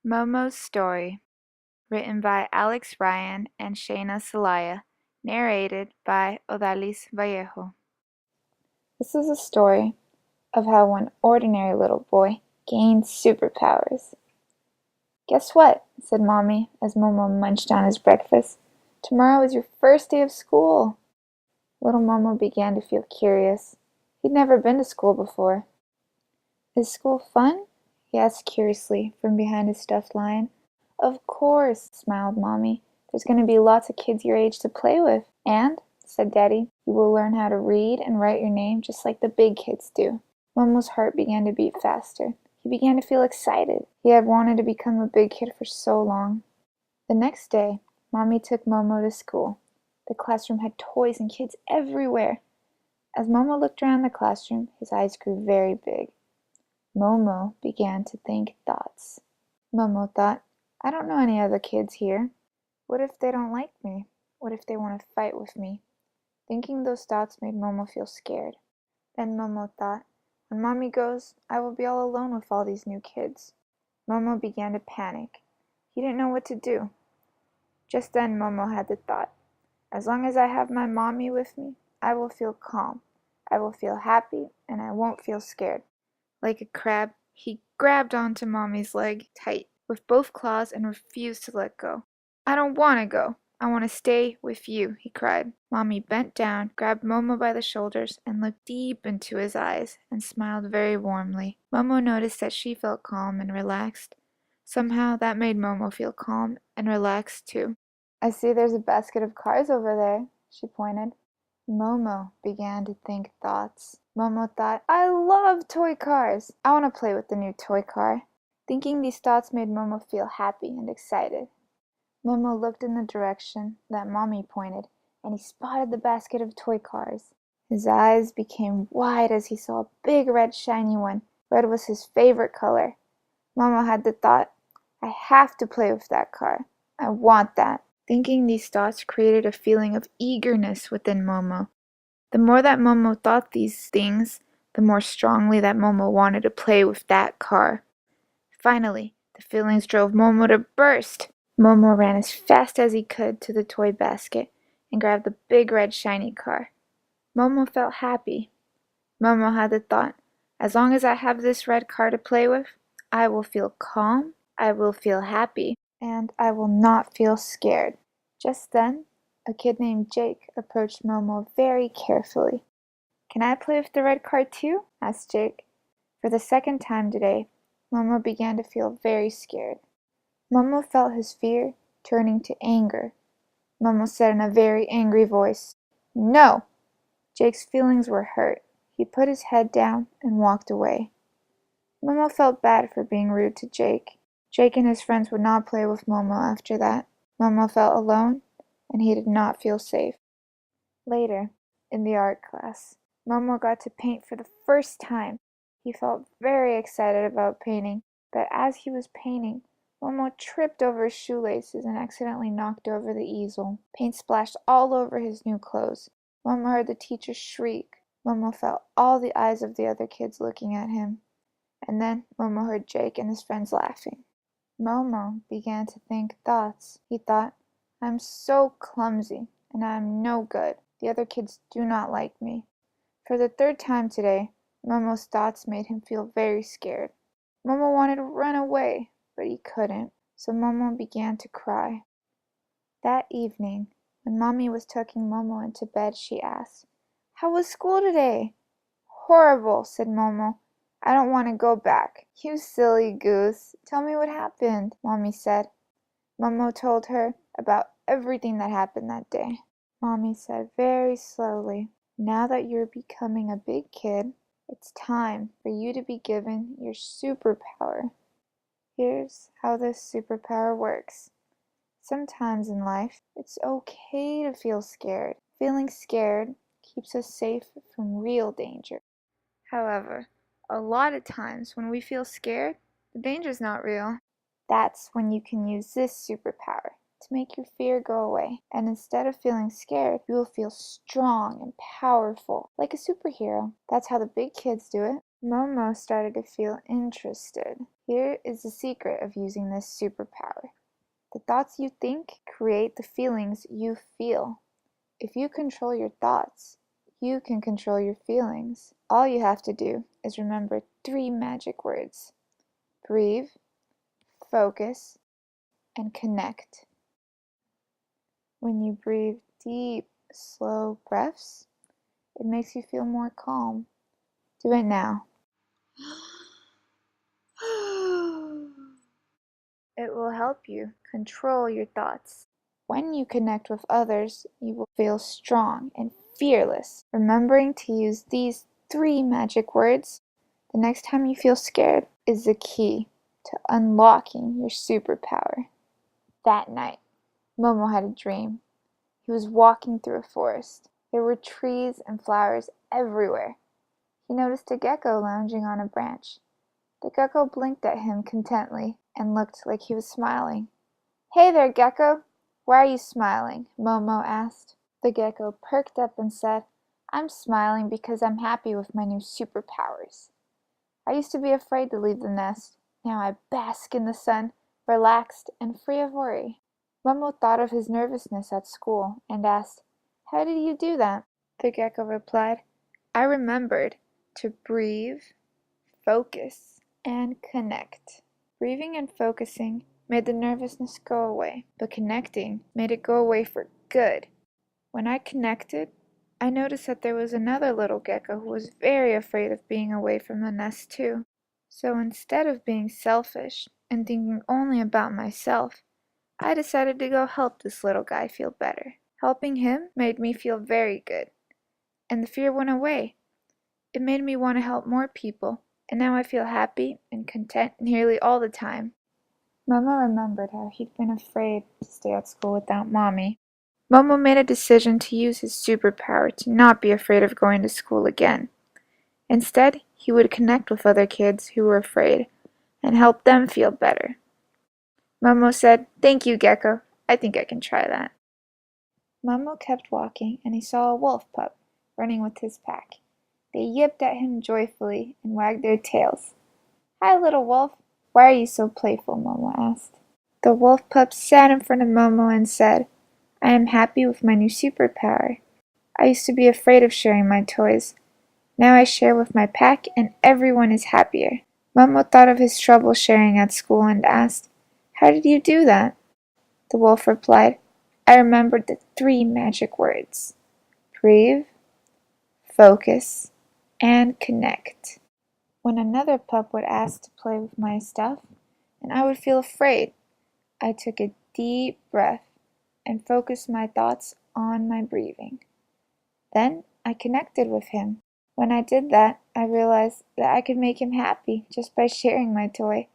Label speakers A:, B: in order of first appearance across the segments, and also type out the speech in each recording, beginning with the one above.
A: Momo Story, written by Alex Ryan and Shayna Celaya, narrated by Odalis Vallejo. This is a story of how one ordinary little boy gained superpowers. "Guess what?" said Mommy as Momo munched on his breakfast. "Tomorrow is your first day of school." Little Momo began to feel curious. He'd never been to school before. "Is school fun?" he asked curiously from behind his stuffed lion. "Of course," smiled Mommy. "There's going to be lots of kids your age to play with. And," said Daddy, "you will learn how to read and write your name just like the big kids do." Momo's heart began to beat faster. He began to feel excited. He had wanted to become a big kid for so long. The next day, Mommy took Momo to school. The classroom had toys and kids everywhere. As Momo looked around the classroom, his eyes grew very big. Momo began to think thoughts. Momo thought, "I don't know any other kids here. What if they don't like me? What if they want to fight with me?" Thinking those thoughts made Momo feel scared. Then Momo thought, "When Mommy goes, I will be all alone with all these new kids." Momo began to panic. He didn't know what to do. Just then Momo had the thought, "As long as I have my Mommy with me, I will feel calm. I will feel happy, and I won't feel scared." Like a crab, he grabbed onto Mommy's leg tight with both claws and refused to let go. "I don't want to go. I want to stay with you," he cried. Mommy bent down, grabbed Momo by the shoulders, and looked deep into his eyes and smiled very warmly. Momo noticed that she felt calm and relaxed. Somehow that made Momo feel calm and relaxed too. "I see there's a basket of cars over there," she pointed. Momo began to think thoughts. Momo thought, "I love toy cars. I want to play with the new toy car." Thinking these thoughts made Momo feel happy and excited. Momo looked in the direction that Mommy pointed, and he spotted the basket of toy cars. His eyes became wide as he saw a big red shiny one. Red was his favorite color. Momo had the thought, "I have to play with that car. I want that." Thinking these thoughts created a feeling of eagerness within Momo. The more that Momo thought these things, the more strongly that Momo wanted to play with that car. Finally, the feelings drove Momo to burst. Momo ran as fast as he could to the toy basket and grabbed the big red shiny car. Momo felt happy. Momo had the thought, "As long as I have this red car to play with, I will feel calm, I will feel happy, and I will not feel scared." Just then, a kid named Jake approached Momo very carefully. "Can I play with the red car too?" asked Jake. For the second time today, Momo began to feel very scared. Momo felt his fear turning to anger. Momo said in a very angry voice, "No!" Jake's feelings were hurt. He put his head down and walked away. Momo felt bad for being rude to Jake. Jake and his friends would not play with Momo after that. Momo felt alone, and he did not feel safe. Later, in the art class, Momo got to paint for the first time. He felt very excited about painting, but as he was painting, Momo tripped over his shoelaces and accidentally knocked over the easel. Paint splashed all over his new clothes. Momo heard the teacher shriek. Momo felt all the eyes of the other kids looking at him. And then Momo heard Jake and his friends laughing. Momo began to think thoughts. He thought, "I'm so clumsy, and I am no good. The other kids do not like me." For the third time today, Momo's thoughts made him feel very scared. Momo wanted to run away, but he couldn't, so Momo began to cry. That evening, when Mommy was tucking Momo into bed, she asked, "How was school today?" "Horrible," said Momo. "I don't want to go back." "You silly goose. Tell me what happened," Mommy said. Momo told her about everything that happened that day. Mommy said very slowly, "Now that you're becoming a big kid, it's time for you to be given your superpower. Here's how this superpower works. Sometimes in life, it's okay to feel scared. Feeling scared keeps us safe from real danger. However, a lot of times when we feel scared, the danger's not real. That's when you can use this superpower to make your fear go away. And instead of feeling scared, you will feel strong and powerful, like a superhero. That's how the big kids do it." Momo started to feel interested. Here is the secret of using this superpower. The thoughts you think create the feelings you feel. If you control your thoughts, you can control your feelings. All you have to do is remember 3 magic words: breathe, focus, and connect. When you breathe deep, slow breaths, it makes you feel more calm. Do it now. It will help you control your thoughts. When you connect with others, you will feel strong and fearless. Remembering to use these 3 magic words the next time you feel scared is the key to unlocking your superpower. That night, Momo had a dream. He was walking through a forest. There were trees and flowers everywhere. He noticed a gecko lounging on a branch. The gecko blinked at him contently and looked like he was smiling. "Hey there, gecko! Why are you smiling?" Momo asked. The gecko perked up and said, "I'm smiling because I'm happy with my new superpowers. I used to be afraid to leave the nest. Now I bask in the sun, relaxed and free of worry." Momo thought of his nervousness at school and asked, "How did you do that?" The gecko replied, "I remembered to breathe, focus, and connect." Breathing and focusing made the nervousness go away, but connecting made it go away for good. When I connected, I noticed that there was another little gecko who was very afraid of being away from the nest too. So instead of being selfish and thinking only about myself, I decided to go help this little guy feel better. Helping him made me feel very good, and the fear went away. It made me want to help more people, and now I feel happy and content nearly all the time. Momo remembered how he'd been afraid to stay at school without Mommy. Momo made a decision to use his superpower to not be afraid of going to school again. Instead, he would connect with other kids who were afraid and help them feel better. Momo said, "Thank you, Gecko. I think I can try that." Momo kept walking and he saw a wolf pup running with his pack. They yipped at him joyfully and wagged their tails. "Hi, little wolf. Why are you so playful?" Momo asked. The wolf pup sat in front of Momo and said, "I am happy with my new superpower. I used to be afraid of sharing my toys. Now I share with my pack and everyone is happier." Momo thought of his trouble sharing at school and asked, "How did you do that?" The wolf replied, "I remembered the 3 magic words: breathe, focus, and connect." When another pup would ask to play with my stuff, and I would feel afraid, I took a deep breath and focused my thoughts on my breathing. Then I connected with him. When I did that, I realized that I could make him happy just by sharing my toy,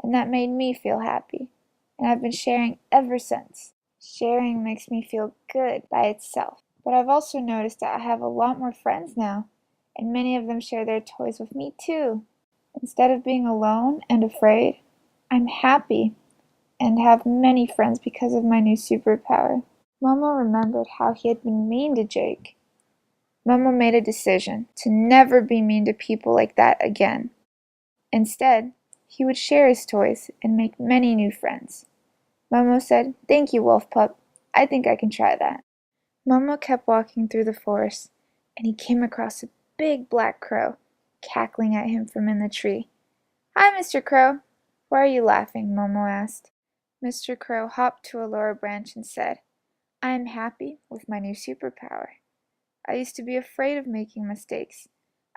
A: and that made me feel happy. And I've been sharing ever since. Sharing makes me feel good by itself. But I've also noticed that I have a lot more friends now, and many of them share their toys with me too. Instead of being alone and afraid, I'm happy and have many friends because of my new superpower. Momo remembered how he had been mean to Jake. Momo made a decision to never be mean to people like that again. Instead, he would share his toys and make many new friends. Momo said, "Thank you, Wolf Pup. I think I can try that." Momo kept walking through the forest, and he came across a big black crow, cackling at him from in the tree. "Hi, Mr. Crow. Why are you laughing?" Momo asked. Mr. Crow hopped to a lower branch and said, "I am happy with my new superpower. I used to be afraid of making mistakes.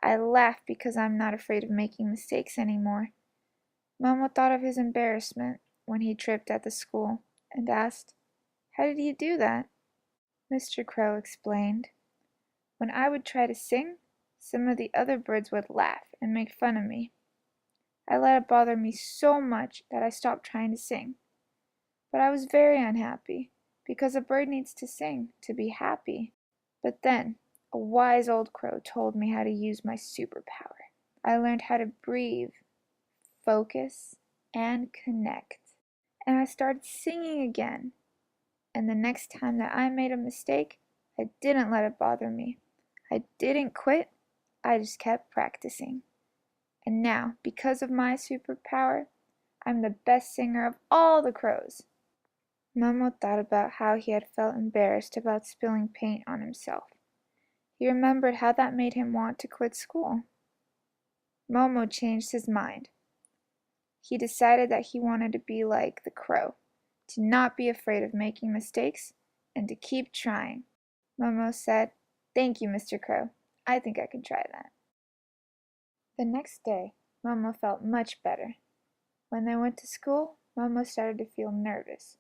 A: I laugh because I'm not afraid of making mistakes anymore." Momo thought of his embarrassment when he tripped at the school and asked, "How did you do that?" Mr. Crow explained, "When I would try to sing, some of the other birds would laugh and make fun of me. I let it bother me so much that I stopped trying to sing. But I was very unhappy, because a bird needs to sing to be happy. But then, a wise old crow told me how to use my superpower. I learned how to breathe, focus, and connect. And I started singing again. And the next time that I made a mistake, I didn't let it bother me. I didn't quit. I just kept practicing. And now, because of my superpower, I'm the best singer of all the crows." Momo thought about how he had felt embarrassed about spilling paint on himself. He remembered how that made him want to quit school. Momo changed his mind. He decided that he wanted to be like the crow, to not be afraid of making mistakes, and to keep trying. Momo said, "Thank you, Mr. Crow. I think I can try that." The next day, Momo felt much better. When they went to school, Momo started to feel nervous.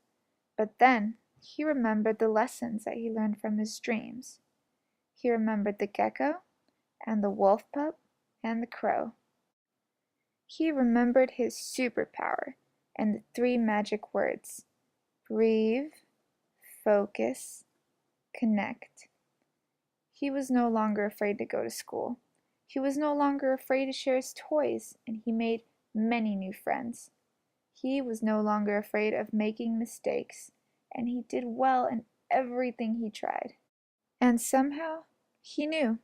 A: But then he remembered the lessons that he learned from his dreams. He remembered the gecko, and the wolf pup, and the crow. He remembered his superpower and the 3 magic words: breathe, focus, connect. He was no longer afraid to go to school. He was no longer afraid to share his toys, and he made many new friends. He was no longer afraid of making mistakes, and he did well in everything he tried. And somehow, he knew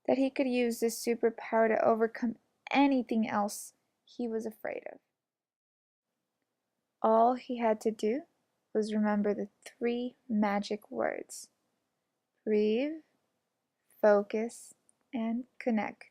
A: that he could use this superpower to overcome anything else he was afraid of. All he had to do was remember the 3 magic words: breathe, focus, and connect.